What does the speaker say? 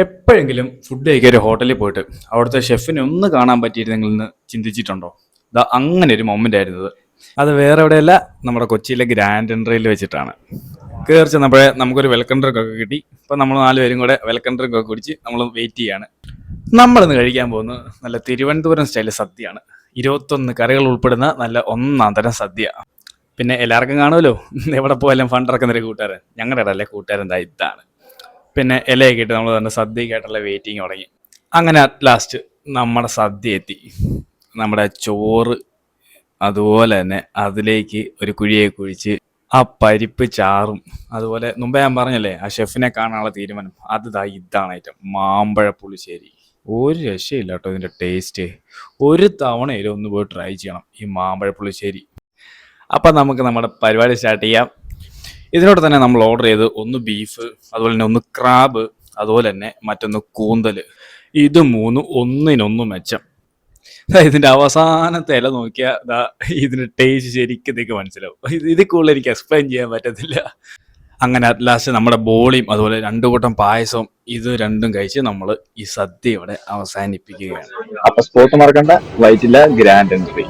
എപ്പോഴെങ്കിലും ഫുഡ് കഴിക്കാൻ ഒരു ഹോട്ടലിൽ പോയിട്ട് അവിടുത്തെ ഷെഫിനെ ഒന്ന് കാണാൻ പറ്റിയിരുന്നെങ്കിൽ എന്ന് ചിന്തിച്ചിട്ടുണ്ടോ? ഇതാ അങ്ങനെ ഒരു മൊമെന്റ് ആയിരുന്നത്. അത് വേറെ എവിടെയല്ല, നമ്മുടെ കൊച്ചിയിലെ ഗ്രാൻഡ് എൻട്രിയിൽ വെച്ചിട്ടാണ്. കയറി ചെന്നപ്പോഴേ നമുക്കൊരു വെൽക്കം ഡ്രിങ്ക് ഒക്കെ കിട്ടി. ഇപ്പം നമ്മൾ 4 പേരും കൂടെ വെൽക്കം ഡ്രിങ്ക് ഒക്കെ കുടിച്ച് നമ്മൾ വെയിറ്റ് ചെയ്യാണ്. നമ്മളിന്ന് കഴിക്കാൻ പോകുന്നത് നല്ല തിരുവനന്തപുരം സ്റ്റൈൽ സദ്യയാണ്. 21 കറികൾ ഉൾപ്പെടുന്ന നല്ല ഒന്നാം തരം സദ്യ. പിന്നെ എല്ലാവർക്കും കാണുമല്ലോ, എവിടെ പോയാലും ഫണ്ട് ഇറക്കുന്നൊരു കൂട്ടുകാരൻ. ഞങ്ങളുടെ ഇടയിലെ കൂട്ടുകാരൻ ദാ ഇതാണ്. പിന്നെ ഇലയൊക്കെ ഇട്ട് നമ്മൾ തന്നെ സദ്യക്കായിട്ടുള്ള വെയിറ്റിംഗ് തുടങ്ങി. അങ്ങനെ അറ്റ് ലാസ്റ്റ് നമ്മുടെ സദ്യ എത്തി. നമ്മുടെ ചോറ്, അതുപോലെ തന്നെ അതിലേക്ക് ഒരു കുഴിയെ കുഴിച്ച് ആ പരിപ്പ് ചാറും, അതുപോലെ മുമ്പേ ഞാൻ പറഞ്ഞല്ലേ ആ ഷെഫിനെ കാണാനുള്ള തീരുമാനം, അത് ദാ ഇതാണ് ഐറ്റം, മാമ്പഴ പുളിശ്ശേരി. ഒരു രക്ഷയില്ല കേട്ടോ ഇതിൻ്റെ ടേസ്റ്റ്. ഒരു തവണയിലും ഒന്ന് പോയി ട്രൈ ചെയ്യണം ഈ മാമ്പഴ പുളിശ്ശേരി. അപ്പം നമുക്ക് നമ്മുടെ പരിപാടി സ്റ്റാർട്ട് ചെയ്യാം. ഇതിനോട് തന്നെ നമ്മൾ ഓർഡർ ചെയ്ത് ഒന്ന് ബീഫ്, അതുപോലെ തന്നെ ഒന്ന് ക്രാബ്, അതുപോലെ തന്നെ മറ്റൊന്ന് കൂന്തൽ. ഇത് മൂന്നും ഒന്നിനൊന്നും മെച്ചം. ഇതിന്റെ അവസാനത്തെ ഇല നോക്കിയാൽ ഇതിന്റെ ടേസ്റ്റ് ശരിക്കും നിങ്ങൾക്ക് മനസ്സിലാവും. ഇതിൽ കൂടുതൽ എനിക്ക് എക്സ്പ്ലെയിൻ ചെയ്യാൻ പറ്റത്തില്ല. അങ്ങനെ അറ്റ് ലാസ്റ്റ് നമ്മുടെ ബോളിയും അതുപോലെ 2 കൂട്ടം പായസവും ഇത് രണ്ടും കഴിച്ച് നമ്മൾ ഈ സദ്യ ഇവിടെ അവസാനിപ്പിക്കുകയാണ്. അപ്പൊ സ്പോട്ട് മറക്കണ്ട, വൈറ്റില ഗ്രാൻഡ് എൻട്രി.